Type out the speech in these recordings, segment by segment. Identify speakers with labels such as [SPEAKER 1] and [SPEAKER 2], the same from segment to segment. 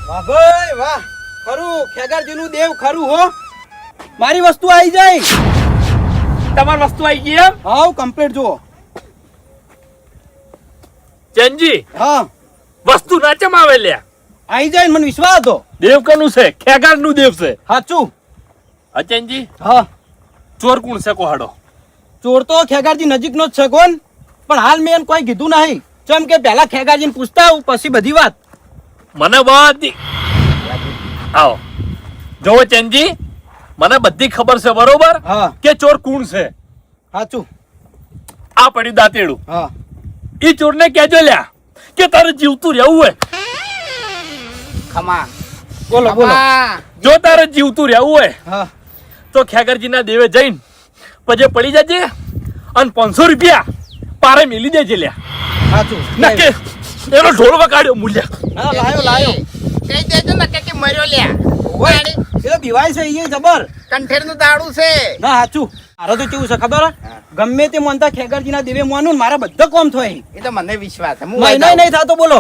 [SPEAKER 1] વાહ ભાઈ વાહ, ખરું ખેગારજીનું દેવ ખરું હો. મારી વસ્તુ આવી જાય.
[SPEAKER 2] તમારી વસ્તુ આવી ગઈ એમ?
[SPEAKER 1] હાવ કમ્પ્લીટ જુઓ.
[SPEAKER 2] ચેનજી
[SPEAKER 1] હા
[SPEAKER 2] વસ્તુ ના ચમ આવે લ્યા?
[SPEAKER 1] આવી જાય ને મને વિશ્વાસ હતો.
[SPEAKER 2] દેવ કનું છે? ખેગાર નું દેવ છે.
[SPEAKER 1] સાચું.
[SPEAKER 2] હા ચેનજી,
[SPEAKER 1] હા
[SPEAKER 2] ચોર કોણ છે કોહાડો?
[SPEAKER 1] ચોર તો ખેગારજી નજીકનો જ છે કોણ, પણ હાલ મેં એને કોઈ કીધું નહીં. ચમ કે પહેલા ખેગારજીને પૂછતા આવું પછી બધી વાત.
[SPEAKER 2] મને બધી આવો જોવો ચેનજી, મને બધી ખબર છે બરોબર
[SPEAKER 1] હા
[SPEAKER 2] કે ચોર કોણ છે.
[SPEAKER 1] સાચું.
[SPEAKER 2] આ પડ્યું દાંતેડું,
[SPEAKER 1] હા
[SPEAKER 2] ઈ ચોરને કહેજો લ્યા કે તારે જીવતું રહેવું હોય.
[SPEAKER 3] ખમા
[SPEAKER 1] બોલો બોલો.
[SPEAKER 2] જો તારે જીવતું રહેવું હોય
[SPEAKER 1] હા
[SPEAKER 2] તો ખેગરજીના દેવે જઈને પછી પડી જજે અને 500 રૂપિયા પારે મેલી દેજે લ્યા.
[SPEAKER 1] સાચું.
[SPEAKER 2] નકે એનો ઢોલ વગાડ્યો મૂલ્યા.
[SPEAKER 1] ના લાયો લાયો.
[SPEAKER 3] કહી દેજો ને કે મર્યો લ્યા.
[SPEAKER 1] ઓય, એ તો બીવાય છે એ જબર.
[SPEAKER 3] કંઠેર નું દાડું છે.
[SPEAKER 1] ના સાચું. મારો તો કેવું છે ખબર હે? ગમે તે માનતા ખેગારજીના દેવે માનું ને મારા બધા કોમ થાય.
[SPEAKER 3] એ તો મને વિશ્વાસ છે.
[SPEAKER 1] મહિના નહીં થતો બોલો.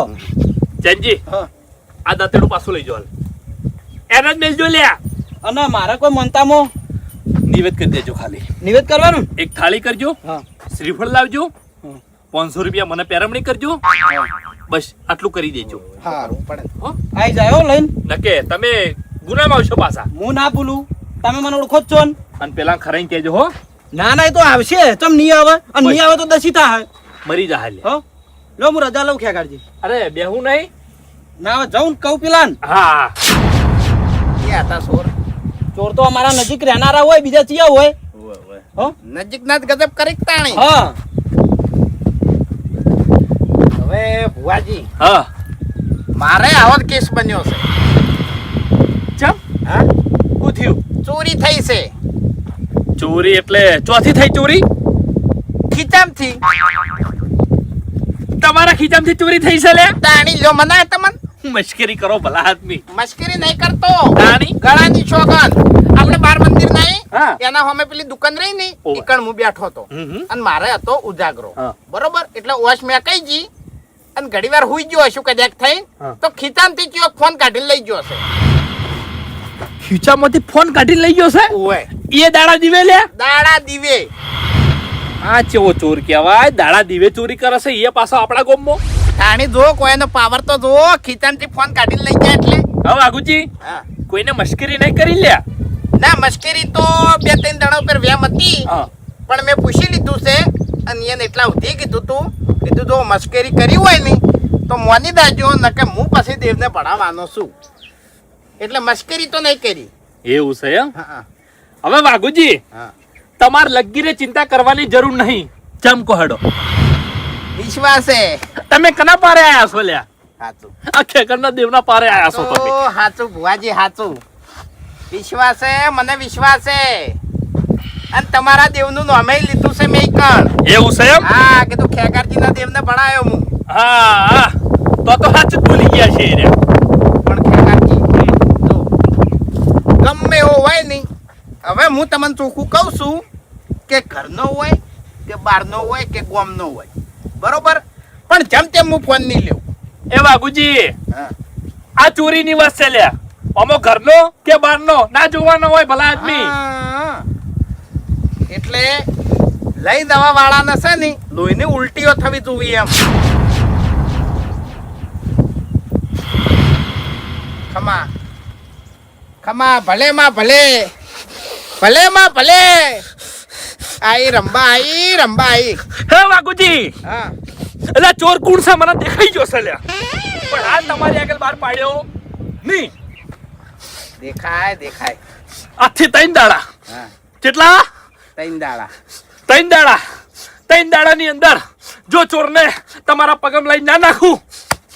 [SPEAKER 2] ચેનજી
[SPEAKER 1] હા.
[SPEAKER 2] આ દાંતેડું પાછું લઈ જાવ, એને જ મેલજો લ્યા.
[SPEAKER 1] અને મારા કોઈ મનતામાં
[SPEAKER 2] નિવેદ કરી દેજો, ખાલી
[SPEAKER 1] નિવેદ કરવાનું.
[SPEAKER 2] એક થાળી કરજો,
[SPEAKER 1] હા
[SPEAKER 2] શ્રીફળ લાવજો,
[SPEAKER 1] હમ.
[SPEAKER 2] 500 રૂપિયા મને પેરમણી કરજો, બસ આટલું કરી દેજો.
[SPEAKER 3] હારું પડે.
[SPEAKER 2] હો?
[SPEAKER 1] આઈ જાય હો લઈને.
[SPEAKER 2] નકે તમે ગુનામાં આવશો પાછા.
[SPEAKER 1] હું ના ભૂલું, તમે મને ઓળખો જ છો ને.
[SPEAKER 2] અને પેલા ખરાઈને કહેજો હો,
[SPEAKER 1] ના ના એ તો આવશે. તમ નહીં આવે અને નહીં આવે તો દસી થાય.
[SPEAKER 2] મરી જા હાલ.
[SPEAKER 1] હો લો હું રજા લઉં ખેગારજી.
[SPEAKER 2] અરે બેહું નહીં.
[SPEAKER 1] ના આવે જાઉં ને કહું પેલા ને.
[SPEAKER 2] હા
[SPEAKER 3] એ હતા સોર.
[SPEAKER 1] ચોર તો અમારા નજીક રહેનારા હોય, બીજા ચિયા હોય. હો
[SPEAKER 3] નજીક ના જ ગજબ કરી તાણી.
[SPEAKER 1] હા
[SPEAKER 3] હવે ભુવાજી
[SPEAKER 2] હા.
[SPEAKER 3] મારે આવો જ કેસ બન્યો છે.
[SPEAKER 2] ચમ
[SPEAKER 3] હા
[SPEAKER 2] શું થયું?
[SPEAKER 3] ચોરી થઈ છે
[SPEAKER 2] ચોરી એટલે ચોથી થઈ ચોરી?
[SPEAKER 3] ખીચામથી.
[SPEAKER 2] તમારા ખીચામાંથી ચોરી થઈ છે લે?
[SPEAKER 3] તાણી લ્યો મનાય તમને.
[SPEAKER 2] મશ્કરી કરો ભલા આદમી.
[SPEAKER 3] મશ્કરી નહીં કરતો.
[SPEAKER 2] તાણી?
[SPEAKER 3] ગળાની છોગન. આપણે બાર મંદિર નહીં
[SPEAKER 2] હા.
[SPEAKER 3] એના સામે પેલી દુકાન રહી ને
[SPEAKER 2] ઓવે.
[SPEAKER 3] ઈકણ હું બેઠો હતો
[SPEAKER 2] હમ.
[SPEAKER 3] અને મારે હતો ઉજાગરો.
[SPEAKER 2] હા.
[SPEAKER 3] બરોબર, એટલે ઓશ મેં કઈ જી અને ઘડી વાર હુઈ ગયો હશું કદાચ થઈ
[SPEAKER 2] હા.
[SPEAKER 3] તો ખીચામથી કયો ફોન કાઢીને લઈ ગયો હશે.
[SPEAKER 2] ખીચામાંથી ફોન કાઢી લઈ ગયો છે?
[SPEAKER 3] ઓવે
[SPEAKER 2] એ દાડા દીવે લે?
[SPEAKER 3] દાડા દીવે.
[SPEAKER 2] આ ચેવો ચોર કહેવાય, દાડા દીવે ચોરી કરે છે એ પાછો આપણા ગામમાં.
[SPEAKER 3] તાણી જો કોઈનો પાવર તો જો ખીચામથી ફોન કાઢીને લઈ ગયા એટલે.
[SPEAKER 2] હવે આગુજી
[SPEAKER 3] હા.
[SPEAKER 2] કોઈને મશ્કરી નહીં કરી લ્યા.
[SPEAKER 3] ના મશ્કરી તો 2-3 દાડા ઉપર વેમ હતી
[SPEAKER 2] હા.
[SPEAKER 3] પણ મેં પૂછી લીધું છે અને એને એટલા સુધી કીધું જો મશ્કરી કરી હોય ને તો મોની દાજો નકે હું પછી દેવને ભણાવવાનો છું, એટલે મશ્કરી તો નહીં કરી.
[SPEAKER 2] એવું છે એમ?
[SPEAKER 3] હા
[SPEAKER 2] હવે વાઘુજી
[SPEAKER 3] હા.
[SPEAKER 2] તમારે લગીરે ચિંતા કરવાની જરૂર નહીં. ચમકો હડો.
[SPEAKER 3] વિશ્વાસ છે.
[SPEAKER 2] તમે કના પારે આયા છો લ્યા?
[SPEAKER 3] સાચું
[SPEAKER 2] આ ખેકરના દેવના પારે આયા છો તમે.
[SPEAKER 3] સાચું ભુવાજી સાચું. વિશ્વાસ છે, મને વિશ્વાસ છે. અને તમારા દેવનું નામે લીધું છે મેં કણ.
[SPEAKER 2] એવું છે એમ?
[SPEAKER 3] હા કીધું ખેગારજીના દેવને ભણાયો હું.
[SPEAKER 2] હા હા, તો સાચું જ બોલી ગયા છે એ રહ્યા.
[SPEAKER 3] પણ ખેગારજી જો ગમે એવો હોય નહીં, હવે હું તમને ચોખ્ખું કહું છું કે ઘરનો હોય કે બહારનો હોય કે ગામનો હોય, બરોબર, પણ જેમ તેમ હું ફોન નહીં લેવું.
[SPEAKER 2] એ વાઘુજી
[SPEAKER 3] હા.
[SPEAKER 2] આ ચોરીની વાત છે લ્યા. અમો ઘરનો કે બહારનો ના જોવાનો હોય ભલા આદમી.
[SPEAKER 3] હા. એટલે લઈ દવા વાળાને છે ને લોહીની ઉલટીઓ થવી જોઈએ એમ. ખમા ખમા ભલે માં ભલે, ભલે માં ભલે. આઈ રંબા આઈ.
[SPEAKER 2] હે વાઘુજી,
[SPEAKER 3] હા
[SPEAKER 2] એટલે ચોર કોણ છે મને દેખાઈ ગયો છે લ્યા, પણ હાલ તમારી આગળ બહાર પાડ્યો નહીં.
[SPEAKER 3] દેખાય.
[SPEAKER 2] આજથી 3 દાડા.
[SPEAKER 3] હા
[SPEAKER 2] કેટલા?
[SPEAKER 3] 3 દાડા.
[SPEAKER 2] 3 દાડા. 3 દાડાની અંદર જો ચોરને તમારા પગમ લઈ ના નાખું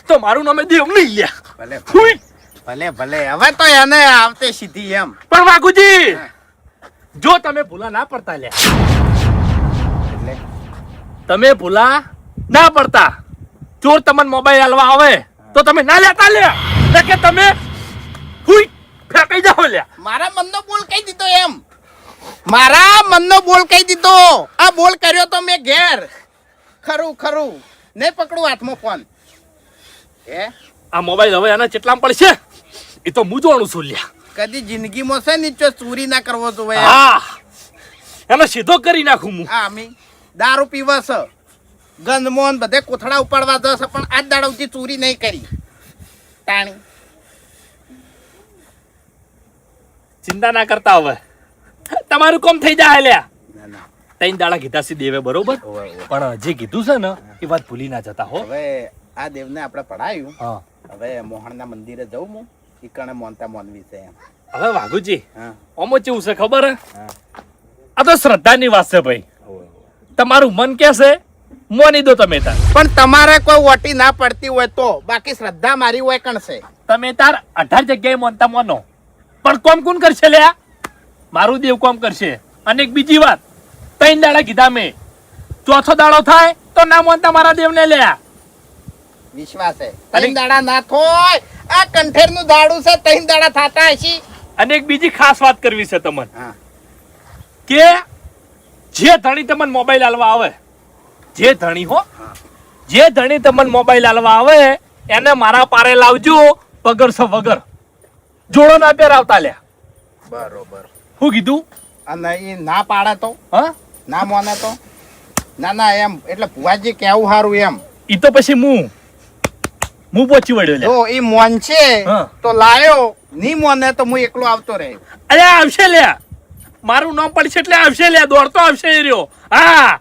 [SPEAKER 2] તો મારું નામે દેવ નહીં લ્યા.
[SPEAKER 3] ભલે
[SPEAKER 2] હુઈ.
[SPEAKER 3] ભલે હવે તો એને આવતે સીધી એમ.
[SPEAKER 2] પણ વાઘુજી
[SPEAKER 3] હા.
[SPEAKER 2] જો તમે ભૂલા ના પડતા લ્યા,
[SPEAKER 3] એટલે
[SPEAKER 2] તમે ભૂલા ના પડતા, ચોર તમને મોબાઈલ આલવા આવે તો તમે ના લેતા લ્યા, એટલે કે તમે હુઈ ફેંકાઈ જાઓ લ્યા.
[SPEAKER 3] મારા મનનો બોલ કહી દીધો એમ. મારા મનનો બોલ કહી દીધો. આ બોલ કર્યો તો મેં ઘેર. ખરું નહીં પકડું હાથમાં ફોન.
[SPEAKER 2] આ મોબાઈલ હવે આના ચેટલામાં પડશે? એ તો હું જાણું છું લ્યા.
[SPEAKER 3] કદી જિંદગીમાં છે ને ચો ચોરી ના કરવો તો ભાઈ.
[SPEAKER 2] હા એને સીધો કરી નાખું હું.
[SPEAKER 3] હા અમે દારૂ પીવા છે, ગંદમોન બધે કોથળા ઉપાડવા જશે, પણ આજ દાડવથી ચોરી નહીં કરી. તાણી
[SPEAKER 2] ચિંતા ના કરતા હવે તમારું કામ થઈ જાય લ્યા.
[SPEAKER 3] ના ના
[SPEAKER 2] ત્રણ દાડા કીધા છે દેવે બરોબર,
[SPEAKER 3] ઓવે, ઓવે.
[SPEAKER 2] પણ જે કીધું છે ને એ વાત ભૂલી ના જતા હો.
[SPEAKER 3] હવે આ દેવને આપણે પડાયું,
[SPEAKER 2] હા
[SPEAKER 3] હવે મોહનના મંદિરે જવું હું ઈકણે મોનતા મોનવી છે એમ.
[SPEAKER 2] હવે વાઘુજી
[SPEAKER 3] હા
[SPEAKER 2] ઓમો કેવું છે ખબર હે?
[SPEAKER 3] હા
[SPEAKER 2] આ તો શ્રદ્ધાની વાત છે ભાઈ.
[SPEAKER 3] ઓવે, ઓવે.
[SPEAKER 2] તમારું મન કે છે મોની દો તમે તાર.
[SPEAKER 3] પણ તમારે કોઈ ઓટી ના પડતી હોય તો, બાકી શ્રદ્ધા મારી હોય કણશે.
[SPEAKER 2] તમે તાર 18 જગ્યાએ મોનતા મોનો, પણ કોમ કોણ કરશે લ્યા? મારું દેવ કોમ કરશે. અને એક બીજી વાત, ત્રણ દાડા કીધા મેં, ચોથો દાડો થાય તો ના મોનતા મારા દેવને લ્યા.
[SPEAKER 3] વિશ્વાસ છે ત્રણ દાડા ના થોય. આ કંઠેર નું દાડું છે, ત્રણ દાડા થાતા હશે.
[SPEAKER 2] અને એક બીજી ખાસ વાત કરવી છે તમને,
[SPEAKER 3] હા
[SPEAKER 2] કે જે ધણી તમને મોબાઈલ આલવા આવે, જે ધણી હો, જે ધણી તમને મોબાઈલ આલવા આવે એને મારા પારે લાવજો પગર સ વગર, જોડો ના પહેરાવતા લ્યા.
[SPEAKER 3] બરોબર.
[SPEAKER 2] શું કીધું?
[SPEAKER 3] અને એ ના પાડે તો,
[SPEAKER 2] હા
[SPEAKER 3] ના મોને તો? ના ના એમ એટલે ભુવાજી કેવું સારું એમ.
[SPEAKER 2] ઈ તો પછી હું પહોંચી વળ્યો લ્યા.
[SPEAKER 3] જો એ મોન છે
[SPEAKER 2] હા.
[SPEAKER 3] તો લાયો, ની મોને તો હું એકલો આવતો રહે.
[SPEAKER 2] અરે આવશે લ્યા, મારું નામ પડશે એટલે આવશે લ્યા, દોડતો આવશે એ રહ્યો. હા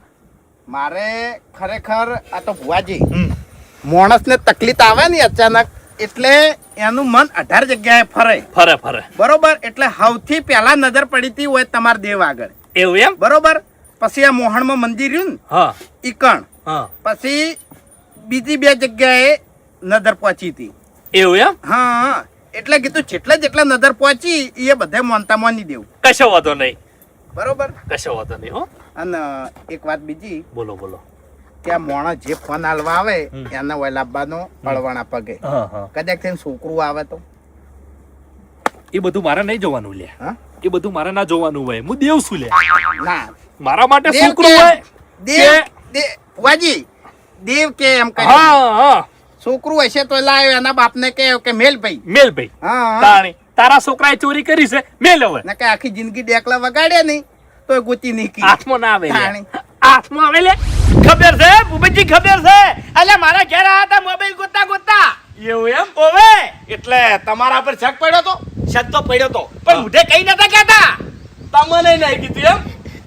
[SPEAKER 3] મારે ખરેખર આ તો ભુવાજી માણસને તકલીફ આવે ને અચાનક, એટલે એનું મન 18 જગ્યાએ ફરે.
[SPEAKER 2] ફરે ફરે
[SPEAKER 3] બરોબર. એટલે સૌથી પહેલા નજર પડીતી હોય તમારા દેવ આગળ.
[SPEAKER 2] એવું એમ?
[SPEAKER 3] બરોબર. પછી આ મોહણમાં મંદિર રહ્યું ને
[SPEAKER 2] હા
[SPEAKER 3] ઈકણ,
[SPEAKER 2] હા
[SPEAKER 3] પછી બીજી 2 જગ્યાએ નજર પહોંચી હતી.
[SPEAKER 2] એવું એમ?
[SPEAKER 3] હા એટલે કીધું જેટલા નજર પહોંચી એ બધે મોનતા મોની દેવું.
[SPEAKER 2] કશો વાંધો નહીં,
[SPEAKER 3] બરોબર.
[SPEAKER 2] કશો વાંધો નહીં હો.
[SPEAKER 3] અને એક વાત બીજી,
[SPEAKER 2] બોલો બોલો.
[SPEAKER 3] કે આ મોણસ જે ફોન હાલવા આવે એને હોય લાવવાનો અળવાના પગે.
[SPEAKER 2] હા હા
[SPEAKER 3] કદાચ થઈને છોકરું આવે તો?
[SPEAKER 2] એ બધું મારે નહીં જોવાનું લે.
[SPEAKER 3] હા
[SPEAKER 2] એ બધું મારે ના જોવાનું હોય. હું દેવ છું લે.
[SPEAKER 3] ના
[SPEAKER 2] મારા માટે
[SPEAKER 3] દેવ
[SPEAKER 2] છોકરું
[SPEAKER 3] કેમ?
[SPEAKER 2] હોય.
[SPEAKER 3] દેવ દેવ ભુવાજી, દેવ કે એમ કહે.
[SPEAKER 2] હા હા
[SPEAKER 3] છોકરું હશે તો લાવ્યો, એના બાપને કે મેલ ભાઈ.
[SPEAKER 2] મેલ ભાઈ.
[SPEAKER 3] હા
[SPEAKER 2] તાણી તારા છોકરાએ ચોરી કરી છે, મેલ હવે.
[SPEAKER 3] ના કે આખી જિંદગી ડેકલા વગાડ્યા નહીં તો ગોતી નહીં કી.
[SPEAKER 2] હાથમાં ના આવે લે.
[SPEAKER 3] તાણી.
[SPEAKER 2] હાથમાં આવે લે.
[SPEAKER 1] ખબર છે ભૂપતજી, ખબર છે? એટલે મારા ઘેર આયા હતા મોબાઈલ ગોતા ગોતા.
[SPEAKER 2] એવું એમ?
[SPEAKER 1] ઓવે
[SPEAKER 3] એટલે તમારા પર શક પડ્યો તો?
[SPEAKER 1] શક તો પડ્યો તો, પણ મુઢે કઈ નતા કહેતા.
[SPEAKER 2] તમને નહીં કીધું એમ?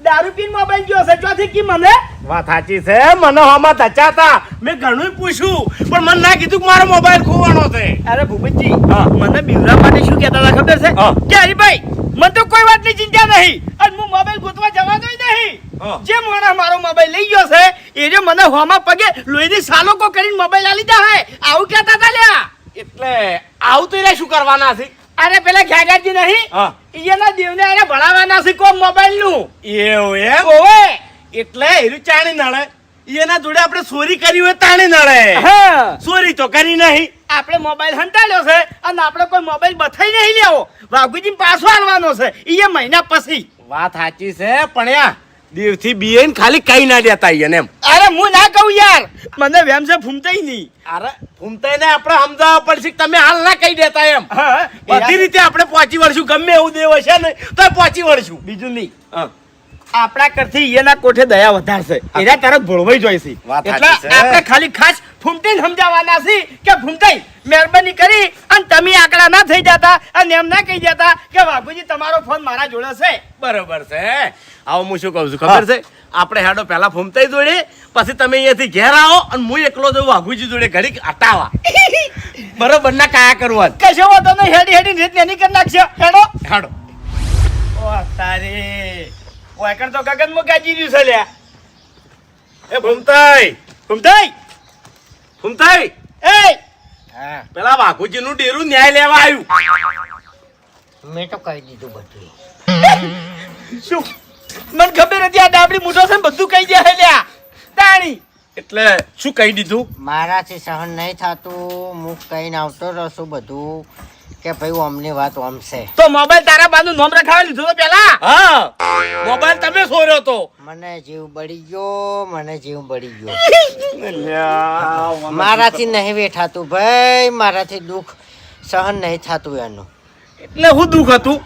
[SPEAKER 1] દારૂ પીને મોબાઈલ ગયો છે, ચોથી કી મને
[SPEAKER 3] વાત સાચી છે. મને હમા ધચાતા, મેં ઘણું પૂછ્યું પણ મને ના કીધું કે મારો મોબાઈલ ખોવાનો છે.
[SPEAKER 1] અરે ભૂપતજી,
[SPEAKER 2] હા.
[SPEAKER 1] મને બીવરા માટે શું કહેતા હતા ખબર છે?
[SPEAKER 2] હા.
[SPEAKER 1] કે હરીભાઈ મને તો કોઈ વાતની ચિંતા નહીં, અને હું મોબાઈલ ગોતવા જવાનો નહીં.
[SPEAKER 2] હા.
[SPEAKER 1] જે માણસ મારો મોબાઈલ લઈ ગયો છે એ જે મને હોમાં પગે લોહીની સાલોકો કરીને મોબાઈલ આલી દે હે, આવું કહેતા હતા લ્યા.
[SPEAKER 3] એટલે આવું તો એને શું કરવાના છે?
[SPEAKER 1] અરે પેલા ખેગાજી નહીં,
[SPEAKER 3] હા.
[SPEAKER 1] એના દેવને એને ભણાવવાના છે કોમ મોબાઈલ નું.
[SPEAKER 3] એવું એમ?
[SPEAKER 1] ઓવે
[SPEAKER 3] એટલે એનું ચાણી નળે, એના જોડે આપણે ચોરી કરી હોય તાણી નળે.
[SPEAKER 1] હા,
[SPEAKER 3] ચોરી તો કરી નહીં.
[SPEAKER 1] આપણે મોબાઈલ હંતાડ્યો છે અને આપણે કોઈ મોબાઈલ બથાઈ નહીં લેવો, વાઘુજી પાછો આલવાનો છે એ મહિના પછી.
[SPEAKER 3] વાત સાચી છે, પણ યા દેવથી બીએન ખાલી કઈ ના દેતા એને એમ.
[SPEAKER 1] અરે હું ના કહું યાર, મને વેમ છે ફૂમતાઈ નહીં.
[SPEAKER 3] અરે ફૂમતાઈને આપણે સમજાવવા પડશે કે તમે હાલ ના કહી દેતા એમ.
[SPEAKER 1] હા,
[SPEAKER 3] બધી રીતે આપણે પહોંચી વળશું, ગમે એવું દેવ હશે ને તો પહોંચી વળશું.
[SPEAKER 1] બીજું નહીં,
[SPEAKER 3] હા.
[SPEAKER 1] આપણા કરથી એના કોઠે દયા વધારશે, એના તરફ ભોળવાઈ જોઈશે.
[SPEAKER 3] વાત
[SPEAKER 1] એટલે
[SPEAKER 3] સાચી છે.
[SPEAKER 1] આપણે ખાલી ખાસ ફૂમતાઈને સમજાવવાના છે કે ફૂમતાઈ મહેરબાની કરી અને તમે આંકડા ના થઈ જતા અને એમ ના કહી દેતા કે વાઘુજી તમારો ફોન મારા જોડે છે.
[SPEAKER 3] બરોબર છે. આવું હું શું કહું છું ખબર છે? આપણે હેડો પહેલા ફૂમતાઈ જોડે, પછી તમે અહીંયાથી ઘેર આવો અને હું એકલો જઉં વાઘુજી જોડે ઘડીક હટાવા. બરોબર ના કાયા કરવા.
[SPEAKER 1] કશો વાંધો નહીં, હેડી હેડી રીત નેની કરી નાખશે. હેડો
[SPEAKER 3] હેડો.
[SPEAKER 1] ઓ તારે ઓયકણ તો ગગનમાં ગાજી રહ્યું છે લ્યા.
[SPEAKER 3] એ ફૂમતાઈ,
[SPEAKER 1] ફૂમતાઈ
[SPEAKER 3] ફૂમતાઈ,
[SPEAKER 1] એ
[SPEAKER 3] હા, પેલા વાઘુજી નું ડેરું ન્યાય લેવા આવ્યું.
[SPEAKER 4] મેં તો કહી દીધું બધું.
[SPEAKER 1] શું મને ખબર હતી આ ડાબડી મૂઠો છે ને બધું કહી દે હે લ્યા તાણી.
[SPEAKER 3] એટલે શું કહી દીધું?
[SPEAKER 4] મારાથી સહન નહીં થતું, હું કહીને આવતો રહું બધું કે ભાઈ અમની વાત ઓમ છે.
[SPEAKER 1] તો મોબાઈલ તારા બાનું નામ રખાવી લીધું તો પેલા.
[SPEAKER 3] હા, મોબાઈલ તમે સોર્યો તો.
[SPEAKER 4] મને જીવ બળી ગયો, મને જીવ બળી ગયો. મારાથી નહીં વેઠાતું ભાઈ, મારાથી દુઃખ સહન નહીં થતું એનું.
[SPEAKER 1] એટલે હું દુઃખ હતું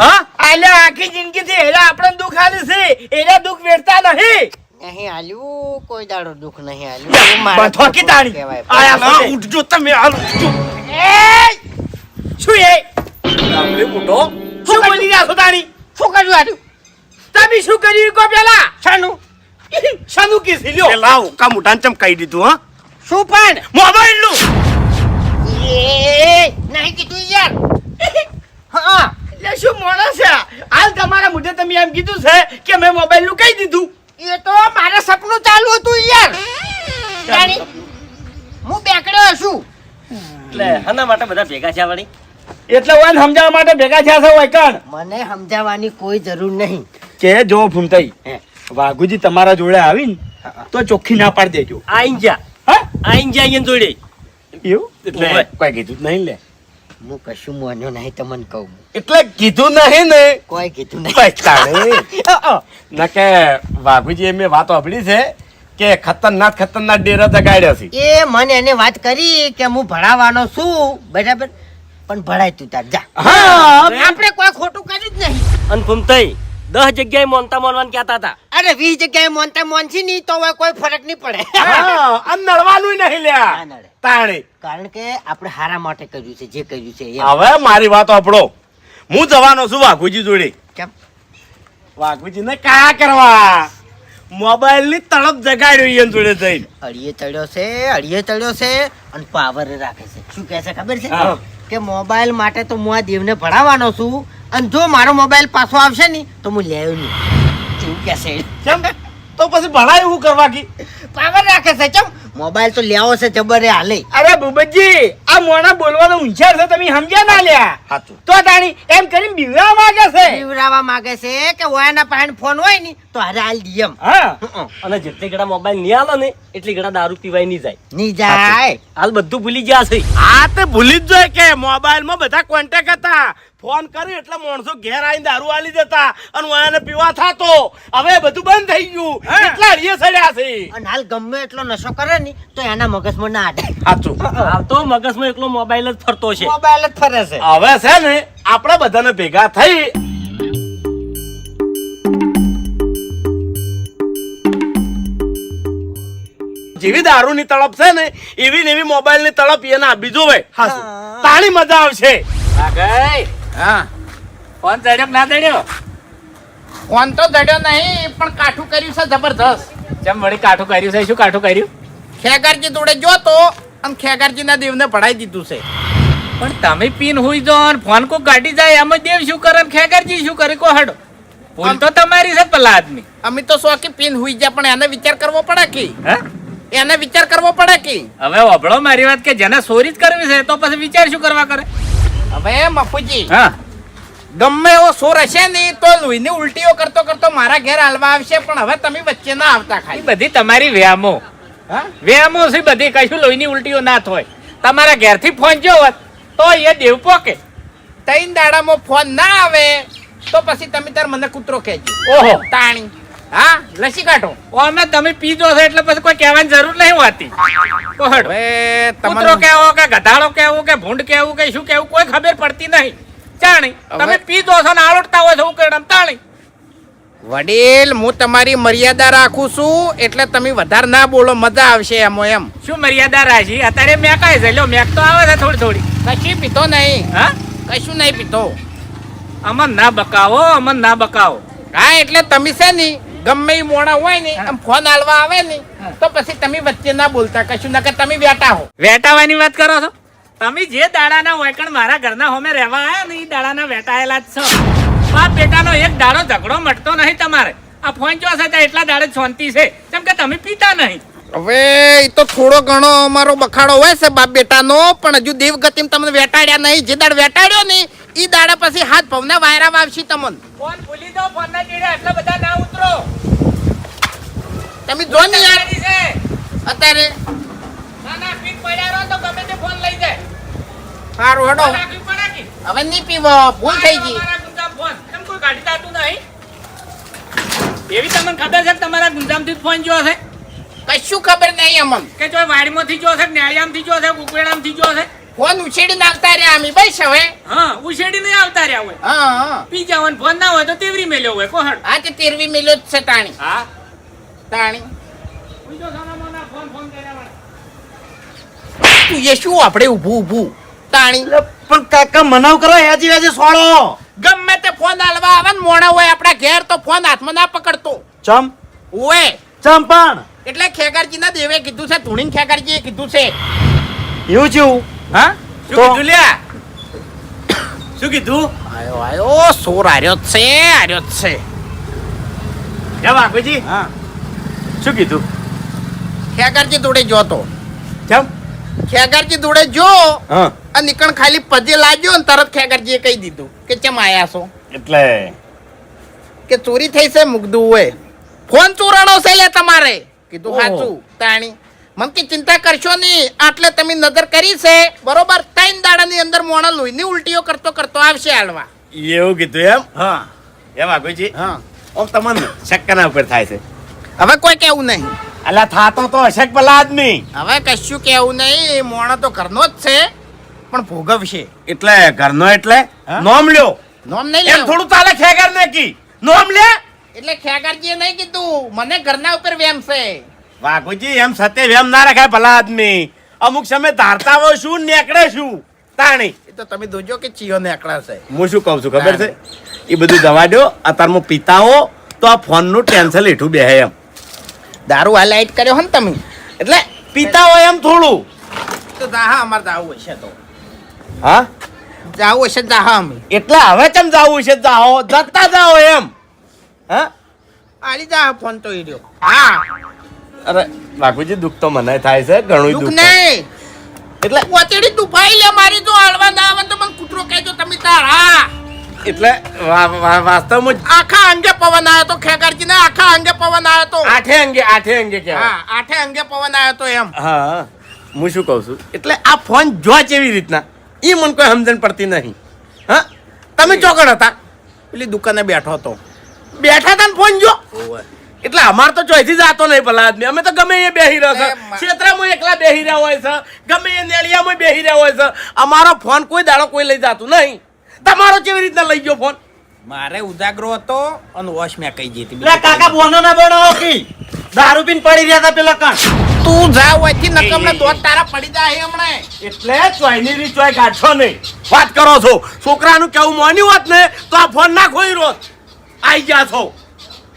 [SPEAKER 1] હા આલે આખી જિંદગીથી એલા આપણે દુઃખ આલી છે એલા દુઃખ વેરતા નહીં
[SPEAKER 4] નહીં આલ્યું કોઈ દાડો દુઃખ નહીં આલ્યું. મારે
[SPEAKER 1] બથો કી તાણી
[SPEAKER 4] કહેવાય.
[SPEAKER 1] આયા ના ઉઠજો તમે હાલ ઉઠજો એ શું એ
[SPEAKER 2] રામલે મોટો
[SPEAKER 1] શું બોલી રહ્યા છો તાણી
[SPEAKER 4] શું કર્યું આલ્યું?
[SPEAKER 1] તમે શું કર્યું કો પેલા
[SPEAKER 4] શાનું?
[SPEAKER 1] શાનું કીધી લ્યો
[SPEAKER 3] પેલા ઓકા મોટાને ચમ કહી દીધું હા
[SPEAKER 4] શું પણ?
[SPEAKER 1] મોબાઈલ નું
[SPEAKER 4] એ નહીં કીધું યાર. હા
[SPEAKER 1] એટલે શું માણસ છે હાલ તમારા મુદ્દે તમે એમ કીધું છે કે મેં મોબાઈલ નું કહી દીધું
[SPEAKER 4] એ તો મારે સપનું ચાલુ હતું યાર. જાણી હું બેકડ્યો છું.
[SPEAKER 5] એટલે આના માટે બધા ભેગા છે વળી
[SPEAKER 1] એટલે ઓન સમજાવવા માટે ભેગા થયા છે ઓયકણ
[SPEAKER 4] મને સમજાવવાની કોઈ જરૂર નહીં.
[SPEAKER 1] કે જો ફૂમતાઈ વાઘુજી તમારા જોડે આવીને તો ચોખ્ખી ના પાડી દેજો
[SPEAKER 5] આઈન જા
[SPEAKER 1] હા
[SPEAKER 5] આઈન જા અહીંયા જોડે
[SPEAKER 1] એવું એટલે
[SPEAKER 5] ઓવે.
[SPEAKER 1] કોઈ કીધું જ નહીં લે
[SPEAKER 4] હું કશું માન્યો નહીં તમને કહું.
[SPEAKER 1] એટલે કીધું નહીં ને
[SPEAKER 4] કોઈ કીધું નહીં.
[SPEAKER 1] પછતાણે ના કે વાઘુજી મેં વાત સાંભળી છે કે ખતરનાક ડેરા જગાડ્યા છે
[SPEAKER 4] એ મને એને વાત કરી કે હું ભણાવવાનો છું બરાબર પણ ભણાય તું તાર જા.
[SPEAKER 1] હા
[SPEAKER 4] આપણે કોઈ ખોટું કર્યું જ નહીં.
[SPEAKER 5] અને ફૂમતાઈ 10 જગ્યાએ મોનતા મોનવાન કહેતા હતા
[SPEAKER 4] અરે 20 જગ્યાએ મોનતા મોનસી નહીં તો હવે કોઈ ફરક નહીં પડે.
[SPEAKER 1] હા અને નડવાનું નહીં
[SPEAKER 4] ના
[SPEAKER 1] લ્યા
[SPEAKER 4] નડે.
[SPEAKER 1] તાણે
[SPEAKER 4] કારણ કે આપણે હારા માટે કર્યું છે જે કર્યું છે એમ.
[SPEAKER 1] હવે મારી વાત સાંભળો હું જવાનો છું વાઘુજી જોડે
[SPEAKER 4] કેમ?
[SPEAKER 1] વાઘુજી ને કા કરવા મોબાઈલ ની તળપ જગાડ્યો એમ જોડે જઈને
[SPEAKER 4] અળીએ ચડ્યો છે અને પાવર રાખે છે. શું કહે છે ખબર છે
[SPEAKER 1] હા.
[SPEAKER 4] કે મોબાઈલ માટે તો હું આ દેવને ભણાવવાનો છું અને જો મારો મોબાઈલ પાછો આવશે ને તો હું લેવું નહીં. શું કહે છે?
[SPEAKER 1] કેમ તો પછી ભણાય એવું કરવા કી
[SPEAKER 4] પાવર રાખે છે. ચમ મોબાઈલ તો લેવો છે જબરે હાલે.
[SPEAKER 1] અરે ભૂપતજી આ મોણા બોલવાનો હોશિયાર છે તમે સમજ્યા ના લ્યા
[SPEAKER 3] સાચું
[SPEAKER 1] તો તાણી એમ કરીને બીવડા માંગે છે
[SPEAKER 4] પીવડાવવા માંગે છે કે ઓયાના પાસે ફોન હોય ને તો હારે હાલ દી એમ.
[SPEAKER 1] હા
[SPEAKER 5] અને જેટલી ઘડા મોબાઈલ નહીં આલો ને એટલી ઘડા દારૂ પીવાય નહીં જાય
[SPEAKER 4] નહીં જાય.
[SPEAKER 5] હાલ બધું ભૂલી ગયા છે
[SPEAKER 1] આ તે ભૂલી જ જોઈએ કે મોબાઈલ માં બધા કોન્ટેક્ટ હતા ફોન કર્યો એટલે માણસો ઘેર આવીને દારૂ આલી દેતા અને વાયાને પીવા થાતો હવે બધું બંધ થઈ ગયું એટલા હળીએ સડ્યા છે
[SPEAKER 4] અને હાલ ગમે એટલો નશો કરે ને તો એના મગજમાં ના આડે.
[SPEAKER 1] સાચું
[SPEAKER 5] હાલ તો મગજમાં એકલો મોબાઈલ જ ફરતો છે
[SPEAKER 4] મોબાઈલ જ ફરે છે.
[SPEAKER 1] હવે છે ને આપણે બધાને ભેગા થઈ જેવી દારૂની તળપ છે ને એવી ને એવી મોબાઈલ ની તળપ એને આપી જોવે તાણી મજા આવશે
[SPEAKER 3] હા
[SPEAKER 2] ફોન ચડ્યો કે ના ચડ્યો
[SPEAKER 3] ફોન તો જડ્યો નહીં પણ કાઠું કર્યું છે જબરદસ્ત
[SPEAKER 2] જેમ વળી કાઠું કર્યું છે શું કાઠું કર્યું
[SPEAKER 3] ખેગારજી જોડે જો તો અને ખેગારજીના દેવને ભણાઈ દીધું છે
[SPEAKER 2] પણ તમે પીન હુઈ જો ને ફોન કો ગાડી જાય એમ દેવ શું કરે ને ખેગરજી શું કરે કો હડો ભૂલ તો તમારી છે પેલા આદમી
[SPEAKER 3] અમે તો શોખી પીન હુઈ ગયા પણ એને વિચાર કરવો પડે કે
[SPEAKER 2] હે
[SPEAKER 3] એને વિચાર કરવો પડે કે
[SPEAKER 2] હવે ઓભળો મારી વાત કે જેને ચોરી જ કરવી છે તો પછી વિચાર શું કરવા કરે
[SPEAKER 3] હવે મફુજી
[SPEAKER 2] હા
[SPEAKER 3] ગમે એવો સોર હશે ને તો લોહીની ઉલટીઓ કરતો કરતો મારા ઘેર હાલવા આવશે પણ હવે તમે વચ્ચે ના આવતા
[SPEAKER 2] એ
[SPEAKER 3] ખાલી
[SPEAKER 2] બધી તમારી વ્યામો
[SPEAKER 3] હા
[SPEAKER 2] વ્યામો છે બધી કશું લોહીની ઉલટીઓ ના થાય તમારા ઘેરથી ફોન જો હોત તો એ દેવ પોકે
[SPEAKER 3] 3 દાડામાં ફોન ના આવે તો પછી તમે તાર મને કૂતરો કહેજો
[SPEAKER 2] ઓહો
[SPEAKER 3] તાણી હા લસી કાઢો
[SPEAKER 2] અમે તમે પીજો છો એટલે પછી કોઈ કહેવાની જરૂર નહીં હોતી તો હડો
[SPEAKER 3] હવે
[SPEAKER 2] કૂતરો
[SPEAKER 3] તમને
[SPEAKER 2] કેવો કે ગધાડો કેવું કે ભૂંડ કેવું કે શું કેવું કોઈ ખબર પડતી નહીં જાણી તમે પીજો છો ને આળોટતા હોય છો ઉકેડમ તાણી
[SPEAKER 3] વડીલ હું તમારી મર્યાદા રાખું છું એટલે તમે વધારે ના બોલો મજા આવશે એમાં એમ
[SPEAKER 2] શું મર્યાદા રાશી અત્યારે મેકાય છે લ્યો મેક તો આવે છે થોડી થોડી
[SPEAKER 3] કશું પીતો નહીં
[SPEAKER 2] હા
[SPEAKER 3] કશું નહીં પીતો
[SPEAKER 2] અમન ના બકાવો અમન ના બકાવો
[SPEAKER 3] હા એટલે તમે છે ને ગમે એ મોણા હોય ને આમ ફોન હાલવા આવે ને તો પછી તમે વચ્ચે ના બોલતા કશું ના કે તમે બેઠા હો
[SPEAKER 2] વેટાવાની વાત કરો છો તમે જે દાડાના વૈકણ મારા ઘરના હોમે રહેવા આવ્યા ને એ દાડાના વેટાયેલા જ છો બાપ બેટાનો એક દાડો ઝઘડો મટતો નહીં તમારે આ ફોન જો છે એટલા દાડે શાંતિ છે કેમ કે તમે પીતા નહીં
[SPEAKER 3] હવે એ તો થોડો ઘણો અમારો બખાડો હોય છે બાપ બેટાનો પણ હજુ દેવ ગતિમ તમને વેટાડ્યા નહીં જે દાડ વેટાડ્યો ને એ દાડા પછી હાથ ભવના વાયરામાં આવશે તમને
[SPEAKER 2] ફોન ભૂલી દો ફોન ના ચીડે એટલા બધા ના ઉતરો
[SPEAKER 3] તમે જો ને યાર
[SPEAKER 2] છે
[SPEAKER 3] અત્યારે
[SPEAKER 2] ના ના પીક પડ્યા રહો તો ગમે તે ફોન લઈ જાય
[SPEAKER 3] સારું હેડો
[SPEAKER 2] રાખવી પડે કે
[SPEAKER 3] હવે નહીં પીવો ભૂલ થઈ ગઈ
[SPEAKER 2] તમારા ગુંજામ ફોન કેમ કોઈ કાઢી જાતું નહીં એવી તમને ખબર છે કે તમારા ગુંજામથી જ ફોન જો છે
[SPEAKER 3] કશું ખબર નહીં અમને
[SPEAKER 2] કે જો વાડીમાંથી જો છે ન્યાળિયામથી જો છે કુકવેડામથી જો છે
[SPEAKER 3] ફોન ઉછેડીને આવતા રહ્યા અમે બસ હવે.
[SPEAKER 2] હા ઉછેડી નહીં આવતા રહ્યા હોય
[SPEAKER 3] હા
[SPEAKER 2] પી જવાનું ફોન ના હોય તો તેવરી મેલ્યો હોય કોહડ
[SPEAKER 3] આ તે 13મી મિલ્યો જ છે તાણી
[SPEAKER 2] હા
[SPEAKER 3] તાણી
[SPEAKER 2] બીજો સાના મોના ફોન કર્યા વાળા.
[SPEAKER 3] તું એ શું આપણે ઊભું તાણી
[SPEAKER 1] પણ કાકા મનાવ કરો હેજી વેજી સોળો
[SPEAKER 3] ગમે તે ફોન આલવા આવે ને મોણા હોય આપણા ઘેર તો ફોન હાથમાં ના પકડતો
[SPEAKER 1] ચમ
[SPEAKER 3] ઓએ
[SPEAKER 1] ચંપણ
[SPEAKER 3] એટલે ખેગારજીના દેવે કીધું છે ધૂણીન ખેગારજીએ કીધું છે
[SPEAKER 1] એવું છું
[SPEAKER 3] હા
[SPEAKER 1] શું કીધું લ્યા શું કીધું
[SPEAKER 3] આયો સોર આર્યો જ છે
[SPEAKER 1] હે બાપુજી
[SPEAKER 3] હા
[SPEAKER 1] શું કીધું
[SPEAKER 3] ખેગારજી જોડે જો તો
[SPEAKER 1] ચમ
[SPEAKER 3] ખેગારજી જોડે જો
[SPEAKER 1] હા
[SPEAKER 3] અને નીકણ ખાલી પજે લાગ્યો ને તરત ખેગારજીએ કહી દીધું કે ચમ આયા છો
[SPEAKER 1] એટલે
[SPEAKER 3] કે ચોરી થઈ છે મુકદું હોય ફોન ચોરાણો છે લે તમારે કીધું
[SPEAKER 1] ઓહો.
[SPEAKER 3] સાચું તાણી મન કે ચિંતા કરશો નહીં આટલે તમે નજર કરી છે બરોબર 3 દાડાની અંદર મોણા લોહીની ઉલટીઓ કરતો આવશે હાલવા
[SPEAKER 1] એવું કીધું એમ
[SPEAKER 3] હા
[SPEAKER 1] હે બાપુજી
[SPEAKER 3] હા
[SPEAKER 1] ઓમ તમને શક્કરના ઉપર થાય છે
[SPEAKER 3] હવે કોઈ કેવું નહીં
[SPEAKER 1] અલા થાતો તો અશક ભલા આદમી
[SPEAKER 3] હવે કશું કેવું નહીં મોણો તો ઘરનો જ છે પણ ભોગવશે
[SPEAKER 1] એટલે ઘરનો એટલે
[SPEAKER 3] હા?
[SPEAKER 1] નોમ લ્યો
[SPEAKER 3] નોમ નહીં
[SPEAKER 1] એમ
[SPEAKER 3] લેવું
[SPEAKER 1] થોડું ચાલે ખેગર ને કી નોમ લે
[SPEAKER 3] એટલે ખેગારજીએ નહીં કીધું મને ઘરના ઉપર વેમ છે
[SPEAKER 1] વાઘુજી એમ સત્ય વેમ ના રખાય ભલા આદમી અમુક સમય ધારતા હોય શું નેકડે શું તાણી
[SPEAKER 3] એ તો તમે જોજો કે ચિયો ને આકડા છે
[SPEAKER 1] હું શું કહું છું ખબર છે એ બધું દવા દો અત્યારમાં પીતા હો તો આ ફોન નું ટેન્શન હેઠું બેહે એમ
[SPEAKER 3] દારૂ હાઇલાઇટ કર્યો હો ને તમે
[SPEAKER 1] એટલે પીતા હોય એમ થોડું
[SPEAKER 3] તો જાહા અમારે જાવું હશે તો
[SPEAKER 1] હા
[SPEAKER 3] જાવું હશે જાહા અમે
[SPEAKER 1] એટલે હવે ચમ જાવું છે જાઓ જતા જાઓ એમ હા
[SPEAKER 3] આલી જાહા ફોન તો ઈ રહ્યો હા
[SPEAKER 1] અરે બાપુજી દુઃખ તો મને થાય છે ઘણું
[SPEAKER 3] દુઃખ
[SPEAKER 1] દુઃખ થાય.
[SPEAKER 3] નહીં
[SPEAKER 1] એટલે
[SPEAKER 3] પોચડી દુભાઈ લે મારી જો હાલવા ના આવે તો મને કૂતરો કહેજો તમે તાર હા
[SPEAKER 1] એટલે વાસ્તવમાં જ
[SPEAKER 3] આખા અંગે પવન આવ્યો તો ખેગારજી ના આખા અંગે પવન આવ્યો તો
[SPEAKER 1] આઠે અંગે કહેવાય
[SPEAKER 3] હા 8 અંગે પવન આવ્યો તો એમ
[SPEAKER 1] હા હું શું કહું છું એટલે આ ફોન જો કેવી રીતના એ મને કોઈ સમજણ પડતી નહીં હા તમે ચોકડ હતા
[SPEAKER 3] પેલી દુકાને બેઠો તો
[SPEAKER 1] બેઠા હતા ને ફોન જો એટલે અમાર તો ચોઈથી જાતો નહીં ભલા આદમી અમે તો ગમે એ બેહી રહ્યો છે ક્ષેત્રમાં એકલા બેહી રહ્યા હોય છે ગમે એ નેળિયામાં બેહી રહ્યા હોય છે અમારો ફોન કોઈ દાડો કોઈ લઈ જાતું નહીં તમારો કેવી રીતના લઈ ગયો ફોન
[SPEAKER 3] મારે ઉજાગરો હતો અને વોશ મેં કહી દીધી
[SPEAKER 1] લે કાકા બોનો ના બોનો કી દારૂ પીને પડી રહ્યા હતા પેલા કાન
[SPEAKER 3] તું જા ઓયથી નકમને દોત તારા પડી જાય હમણે
[SPEAKER 1] એટલે ચોઈની રી ચોઈ કાઢશો નહીં વાત કરો છો છોકરાનું કેવું મોન્યું હોત ને તો આ ફોન ના ખોઈ રોત આઈ ગયા છો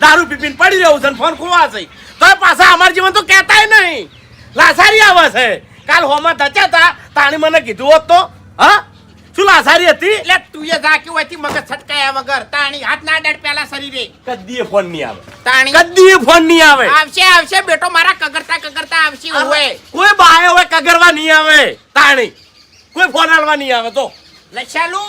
[SPEAKER 1] દારૂ પીપીને પડી રહ્યું છે ને ફોન ખોવા છે તો પાછા અમાર જીવન તો કહેતાય નહીં લાસારી આવે છે કાલ હોમાં ધચ્યા હતા તાણી મને કીધું હોત તો હા શું લાસારી હતી
[SPEAKER 3] એટલે તું એ જા કે ઓયથી મગજ છટકાયા વગર તાણી હાથ ના ડર પેલા શરીરે
[SPEAKER 1] કદી ફોન નહીં આવે
[SPEAKER 3] તાણી
[SPEAKER 1] કદી ફોન નહીં આવે
[SPEAKER 3] આવશે બેટો મારા કગરતા આવશે ઓય
[SPEAKER 1] કોઈ બાય હોય કગરવા નહીં આવે તાણી કોઈ ફોન આલવા નહીં આવે તો
[SPEAKER 3] લસાલુ